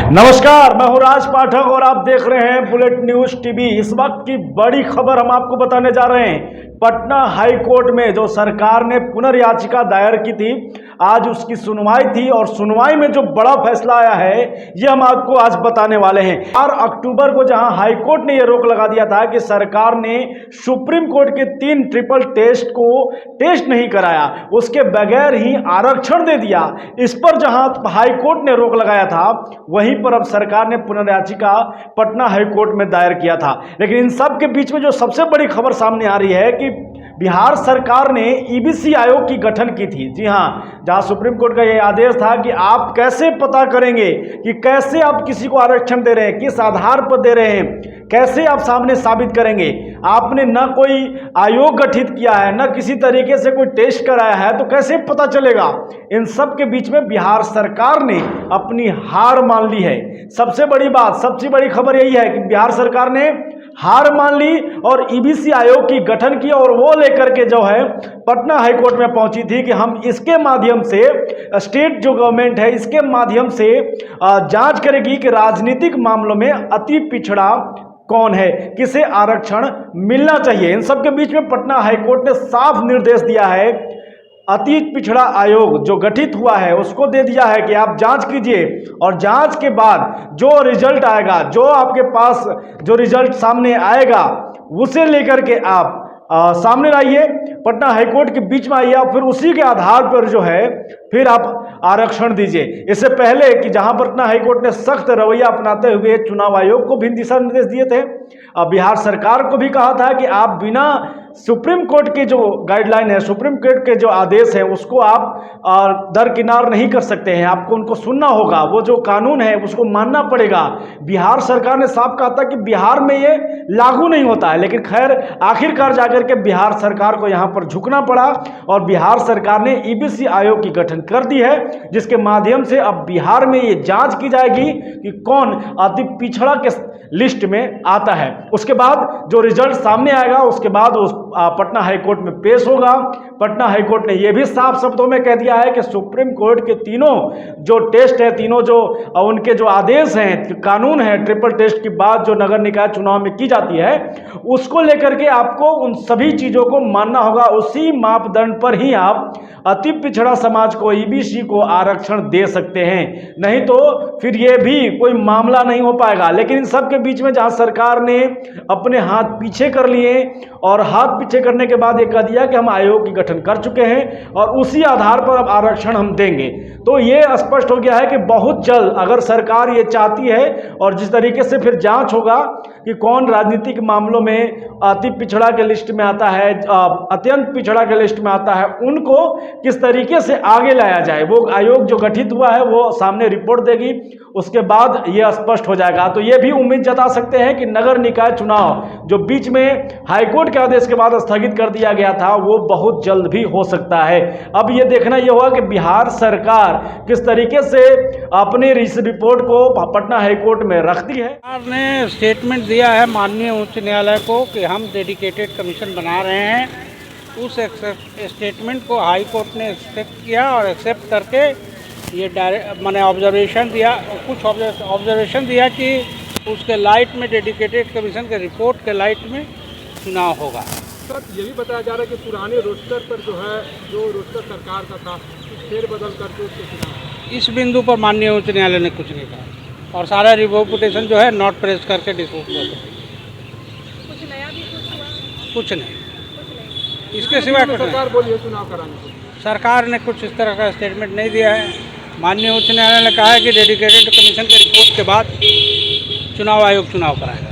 नमस्कार, मैं हूं राज पाठक और आप देख रहे हैं बुलेट न्यूज टीवी। इस वक्त की बड़ी खबर हम आपको बताने जा रहे हैं। पटना हाई कोर्ट में जो सरकार ने पुनर्याचिका दायर की थी, आज उसकी सुनवाई थी और सुनवाई में जो बड़ा फैसला आया है ये हम आपको आज बताने वाले हैं। 4 अक्टूबर को जहां हाई कोर्ट ने ये रोक लगा दिया था कि सरकार ने सुप्रीम कोर्ट के 3 ट्रिपल टेस्ट को टेस्ट नहीं कराया, उसके बगैर ही आरक्षण दे दिया। इस पर जहां हाई कोर्ट ने रोक लगाया था, वहीं पर अब सरकार ने पुनर्याचिका पटना हाई कोर्ट में दायर किया था। लेकिन इन सब के बीच में जो सबसे बड़ी खबर सामने आ रही है कि बिहार सरकार ने ईबीसी आयोग की गठन की थी। जी हां, जहां सुप्रीम कोर्ट का यह आदेश था कि आप कैसे पता करेंगे कि कैसे आप किसी को आरक्षण दे रहे हैं, किस आधार पर दे रहे हैं, कैसे आप सामने साबित करेंगे। आपने न कोई आयोग गठित किया है, न किसी तरीके से कोई टेस्ट कराया है, तो कैसे पता चलेगा। इन सब के बीच में बिहार सरकार ने अपनी हार मान ली है। सबसे बड़ी बात, सबसे बड़ी खबर यही है कि बिहार सरकार ने हार मान ली और ईबीसी आयोग की गठन की और वो लेकर के जो है पटना हाई कोर्ट में पहुंची थी कि हम इसके माध्यम से, स्टेट जो गवर्नमेंट है इसके माध्यम से जांच करेगी कि राजनीतिक मामलों में अति पिछड़ा कौन है, किसे आरक्षण मिलना चाहिए। इन सब के बीच में पटना हाई कोर्ट ने साफ निर्देश दिया है, अति पिछड़ा आयोग जो गठित हुआ है उसको दे दिया है कि आप जांच कीजिए और जांच के बाद जो रिजल्ट आएगा, जो आपके पास जो रिजल्ट सामने आएगा, उसे लेकर के आप सामने लाइए, पटना हाईकोर्ट के बीच में आइए और फिर उसी के आधार पर जो है फिर आप आरक्षण दीजिए। इससे पहले कि जहां पटना हाईकोर्ट ने सख्त रवैया अपनाते हुए चुनाव आयोग को भी दिशा निर्देश दिए थे, बिहार सरकार को भी कहा था कि आप बिना सुप्रीम कोर्ट के जो गाइडलाइन है, सुप्रीम कोर्ट के जो आदेश है, उसको आप दरकिनार नहीं कर सकते हैं, आपको उनको सुनना होगा, वो जो कानून है उसको मानना पड़ेगा। बिहार सरकार ने साफ कहा था कि बिहार में ये लागू नहीं होता है, लेकिन खैर आखिरकार जाकर के बिहार सरकार को यहाँ पर झुकना पड़ा और बिहार सरकार ने ईबीसी आयोग की गठन कर दी है, जिसके माध्यम से अब बिहार में ये जांच की जाएगी कि कौन अति पिछड़ा के लिस्ट में आता है। उसके बाद जो रिजल्ट सामने आएगा उसके बाद उस पटना हाईकोर्ट में पेश होगा। पटना हाईकोर्ट ने यह भी साफ शब्दों में कह दिया है कि सुप्रीम कोर्ट के तीनों जो टेस्ट है, तीनों जो उनके जो आदेश हैं, कानून है, ट्रिपल टेस्ट की बात जो नगर निकाय चुनाव में की जाती है, उसको लेकर के आपको उन सभी चीजों को मानना होगा। उसी मापदंड पर ही आप अति पिछड़ा समाज को, ईबीसी को आरक्षण दे सकते हैं, नहीं तो फिर यह भी कोई मामला नहीं हो पाएगा। लेकिन इन सब के बीच में जहां सरकार ने अपने हाथ पीछे कर लिए और हाथ पीछे करने के बाद ये कह दिया कि हम आयोग की गठन कर चुके हैं और उसी आधार पर अब आरक्षण हम देंगे, तो ये स्पष्ट हो गया है कि बहुत जल्द अगर सरकार ये चाहती है और जिस तरीके से फिर जांच होगा कि कौन राजनीतिक मामलों में अति पिछड़ा के लिस्ट में आता है, अत्यंत पिछड़ा के लिस्ट में आता है, उनको किस तरीके से आगे लाया जाए, वो आयोग जो गठित हुआ है वो सामने रिपोर्ट देगी, उसके बाद ये स्पष्ट हो जाएगा। तो ये भी उम्मीद जता सकते हैं कि नगर निकाय चुनाव जो बीच में हाईकोर्ट के आदेश के बाद स्थगित कर दिया गया था, वो बहुत जल्द भी हो सकता है। अब ये देखना यह होगा कि बिहार सरकार किस तरीके से अपनी इस रिपोर्ट को पटना हाईकोर्ट में रखती है। सरकार ने स्टेटमेंट दिया है माननीय उच्च न्यायालय को कि हम डेडिकेटेड कमीशन बना रहे हैं। उस स्टेटमेंट को हाई कोर्ट ने एक्सेप्ट किया और एक्सेप्ट करके ये डायरेक्ट मैंने ऑब्जर्वेशन दिया, कुछ ऑब्जर्वेशन दिया कि उसके लाइट में, डेडिकेटेड कमीशन के रिपोर्ट के लाइट में चुनाव होगा। सर, ये भी बताया जा रहा है कि पुराने रोस्टर पर जो है, जो रोस्टर सरकार का था, फेरबदल करके उसके चुनाव, इस बिंदु पर माननीय उच्च न्यायालय ने कुछ नहीं कहा और सारा रिपोर्टेशन जो है नोट प्रेस करके डिस्पोज कर दिया। कुछ नया भी कुछ हुआ? कुछ नहीं, इसके सिवा सरकार बोली है चुनाव कराने को। सरकार ने कुछ इस तरह का स्टेटमेंट नहीं दिया है। माननीय उच्च न्यायालय ने कहा है कि डेडिकेटेड कमीशन के रिपोर्ट के बाद चुनाव आयोग चुनाव कराएगा।